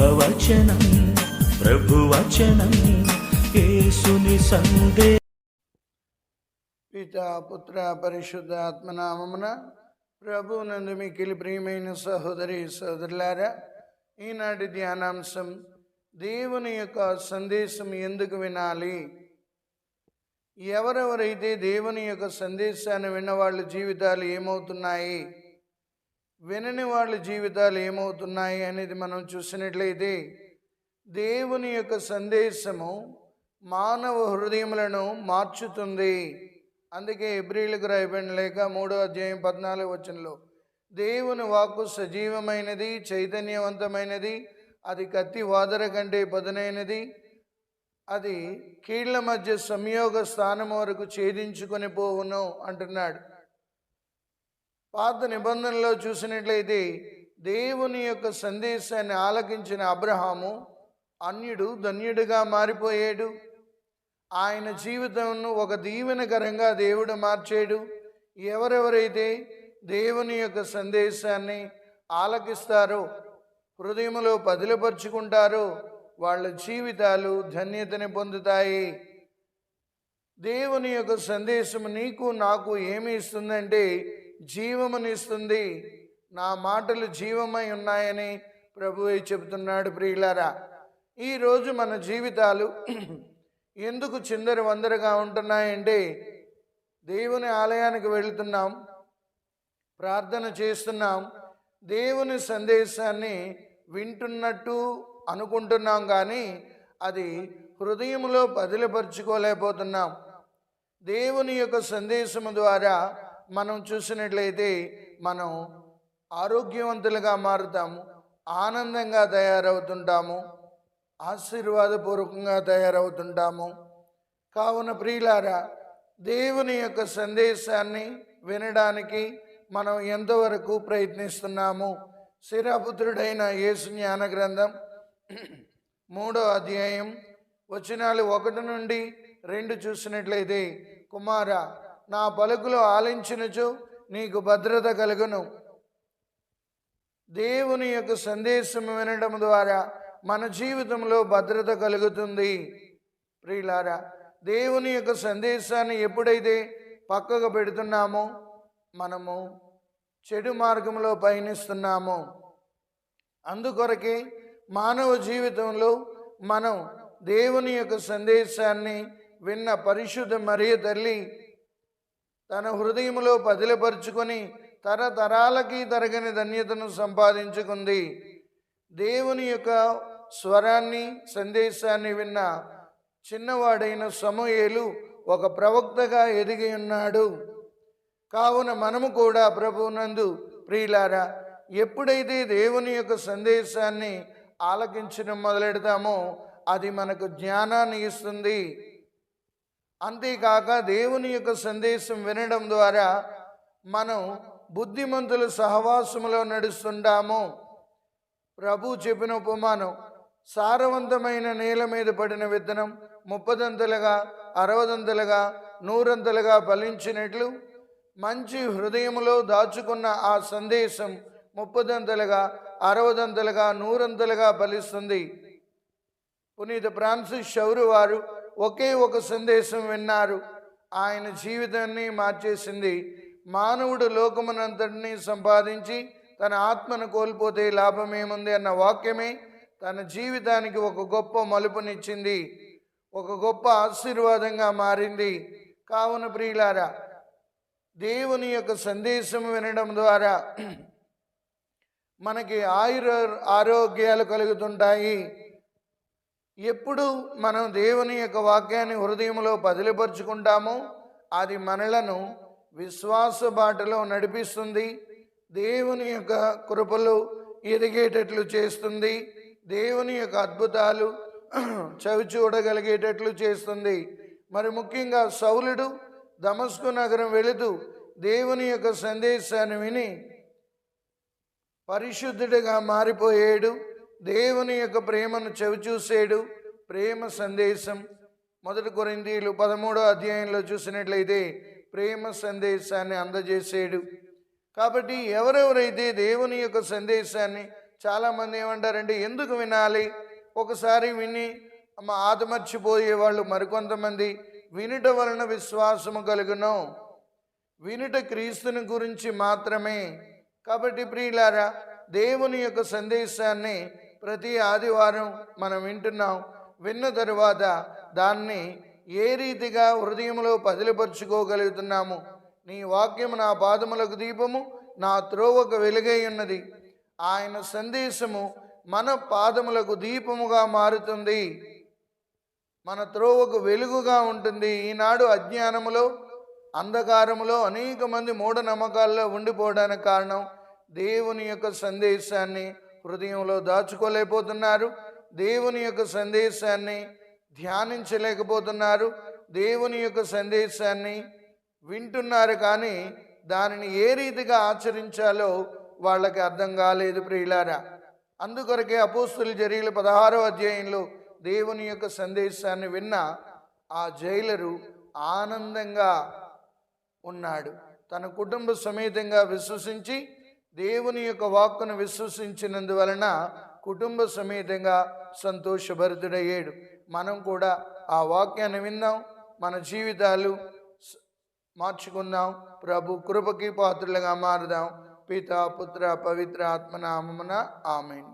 శుభవచనం ప్రభువచనం యేసుని సందే. పితా పుత్ర పరిశుద్ధ ఆత్మనామమున ప్రభువునందు మిక్కిలి ప్రియమైన సహోదరి సహోదరులారా, ఈనాటి ధ్యానాంశం దేవుని యొక్క సందేశం ఎందుకు వినాలి. ఎవరెవరైతే దేవుని యొక్క సందేశాన్ని విన్నవాళ్ళ జీవితాలు ఏమవుతున్నాయి, వినని వాళ్ళ జీవితాలు ఏమవుతున్నాయి అనేది మనం చూసినట్లయితే, దేవుని యొక్క సందేశము మానవ హృదయములను మార్చుతుంది. అందుకే హెబ్రీయులకు రాయబడిన లేఖ 3వ అధ్యాయం 14వ వచనంలో దేవుని వాక్కు సజీవమైనది, చైతన్యవంతమైనది, అది కత్తి వాదర కంటే పదునైనది, అది కీళ్ల మధ్య సంయోగ స్థానం వరకు ఛేదించుకొని పోవును అంటున్నాడు. పాత నిబంధనలో చూసినట్లయితే దేవుని యొక్క సందేశాన్ని ఆలకించిన అబ్రహాము అన్యుడు ధన్యుడిగా మారిపోయాడు. ఆయన జీవితంను ఒక దీవెనకరంగా దేవుడు మార్చాడు. ఎవరెవరైతే దేవుని యొక్క సందేశాన్ని ఆలకిస్తారో, హృదయంలో పదిలపరుచుకుంటారో, వాళ్ళ జీవితాలు ధన్యతని పొందుతాయి. దేవుని యొక్క సందేశం నీకు నాకు ఏమి ఇస్తుందంటే జీవమునిస్తుంది. నా మాటలు జీవమై ఉన్నాయని ప్రభువే చెబుతున్నాడు. ప్రియులారా, ఈరోజు మన జీవితాలు ఎందుకు చిందర వందరగా ఉంటున్నాయంటే, దేవుని ఆలయానికి వెళుతున్నాం, ప్రార్థన చేస్తున్నాం, దేవుని సందేశాన్ని వింటున్నట్టు అనుకుంటున్నాం, కానీ అది హృదయంలో పదిలపరుచుకోలేకపోతున్నాం. దేవుని యొక్క సందేశము ద్వారా మనం చూసినట్లయితే మనం ఆరోగ్యవంతులుగా మారుతాము, ఆనందంగా తయారవుతుంటాము, ఆశీర్వాదపూర్వకంగా తయారవుతుంటాము. కావున ప్రియులారా, దేవుని యొక్క సందేశాన్ని వినడానికి మనం ఎంతవరకు ప్రయత్నిస్తున్నాము? శిరాపుత్రుడైన యేసు జ్ఞాన గ్రంథం 3వ అధ్యాయం వచనాలు 1 నుండి 2 చూసినట్లయితే, కుమారా, నా పలుకులు ఆలించినచో నీకు భద్రత కలుగును. దేవుని యొక్క సందేశం వినడం ద్వారా మన జీవితంలో భద్రత కలుగుతుంది. ప్రియులారా, దేవుని యొక్క సందేశాన్ని ఎప్పుడైతే పక్కకు పెడుతున్నామో మనము చెడు మార్గంలో పయనిస్తున్నాము. అందుకొరకే మానవ జీవితంలో మనం దేవుని యొక్క సందేశాన్ని విన్న పరిశుద్ధ మరియ తల్లి తన హృదయంలో పదిలపరుచుకొని తరతరాలకి తరగని ధన్యతను సంపాదించుకుంది. దేవుని యొక్క స్వరాన్ని, సందేశాన్ని విన్న చిన్నవాడైన సమూయేలు ఒక ప్రవక్తగా ఎదిగి ఉన్నాడు. కావున మనము కూడా ప్రభువునందు ప్రియులారా, ఎప్పుడైతే దేవుని యొక్క సందేశాన్ని ఆలకించడం మొదలెడతామో అది మనకు జ్ఞానాన్ని ఇస్తుంది. అంతేకాక దేవుని యొక్క సందేశం వినడం ద్వారా మనం బుద్ధిమంతుల సహవాసములో నడుస్తుంటాము. ప్రభు చెప్పిన ఉపమానం, సారవంతమైన నేల మీద పడిన విత్తనం 30దంతలుగా, 60దంతలుగా, 100ంతలుగా ఫలించినట్లు మంచి హృదయములో దాచుకున్న ఆ సందేశం 30దంతలుగా, 60దంతలుగా, 100ంతలుగా ఫలిస్తుంది. పునీత ఫ్రాన్సిస్ షౌరు వారు ఒకే ఒక సందేశం విన్నారు, ఆయన జీవితాన్ని మార్చేసింది. మానవుడు లోకమునంతటినీ సంపాదించి తన ఆత్మను కోల్పోతే లాభమేముంది అన్న వాక్యమే తన జీవితానికి ఒక గొప్ప మలుపునిచ్చింది, ఒక గొప్ప ఆశీర్వాదంగా మారింది. కావున ప్రియులారా, దేవుని యొక్క సందేశం వినడం ద్వారా మనకి ఆరోగ్యాలు కలుగుతుంటాయి. ఎప్పుడు మనం దేవుని యొక్క వాక్యాన్ని హృదయంలో పదిలపరుచుకుంటామో అది మనలను విశ్వాస బాటలో నడిపిస్తుంది, దేవుని యొక్క కృపలు ఎదిగేటట్లు చేస్తుంది, దేవుని యొక్క అద్భుతాలు చవి చూడగలిగేటట్లు చేస్తుంది. మరి ముఖ్యంగా సౌలుడు దమస్కు నగరం వెళుతూ దేవుని యొక్క సందేశాన్ని విని పరిశుద్ధుడిగా మారిపోయాడు. దేవుని యొక్క ప్రేమను చవిచూసాడు. ప్రేమ సందేశం 1 కొరింథీయులు 13వ అధ్యాయంలో చూసినట్లయితే ప్రేమ సందేశాన్ని అందజేసాడు. కాబట్టి ఎవరెవరైతే దేవుని యొక్క సందేశాన్ని చాలామంది ఏమంటారంటే ఎందుకు వినాలి, ఒకసారి విని ఆదమర్చిపోయే వాళ్ళు మరికొంతమంది, వినుట వలన విశ్వాసము కలుగును, వినుట క్రీస్తుని గురించి మాత్రమే. కాబట్టి ప్రియులారా, దేవుని యొక్క సందేశాన్ని ప్రతి ఆదివారం మనం వింటున్నాం. విన్న తరువాత దాన్ని ఏ రీతిగా హృదయంలో పదిలపరుచుకోగలుగుతున్నాము. నీ వాక్యము నా పాదములకు దీపము, నా త్రోవకు వెలుగై ఉన్నది. ఆయన సందేశము మన పాదములకు దీపముగా మారుతుంది, మన త్రోవకు వెలుగుగా ఉంటుంది. ఈనాడు అజ్ఞానములో, అంధకారములో అనేక మంది మూఢనమ్మకాల్లో ఉండిపోవడానికి కారణం దేవుని యొక్క సందేశాన్ని హృదయంలో దాచుకోలేకపోతున్నారు, దేవుని యొక్క సందేశాన్ని ధ్యానించలేకపోతున్నారు, దేవుని యొక్క సందేశాన్ని వింటున్నారు కానీ దానిని ఏ రీతిగా ఆచరించాలో వాళ్ళకి అర్థం కాలేదు ప్రియులారా. అందుకొరకే అపోస్తుల చర్యలు 16వ అధ్యాయంలో దేవుని యొక్క సందేశాన్ని విన్న ఆ జైలరు ఆనందంగా ఉన్నాడు. తన కుటుంబ సమేతంగా విశ్వసించి దేవుని యొక్క వాక్కును విశ్వసించినందువలన కుటుంబ సమేతంగా సంతోషభరితుడయ్యాడు. మనం కూడా ఆ వాక్యాన్ని విందాం, మన జీవితాలు మార్చుకుందాం, ప్రభు కృపకి పాత్రలుగా మారుదాం. పితా పుత్ర పవిత్ర ఆత్మ నామమున ఆమేన్.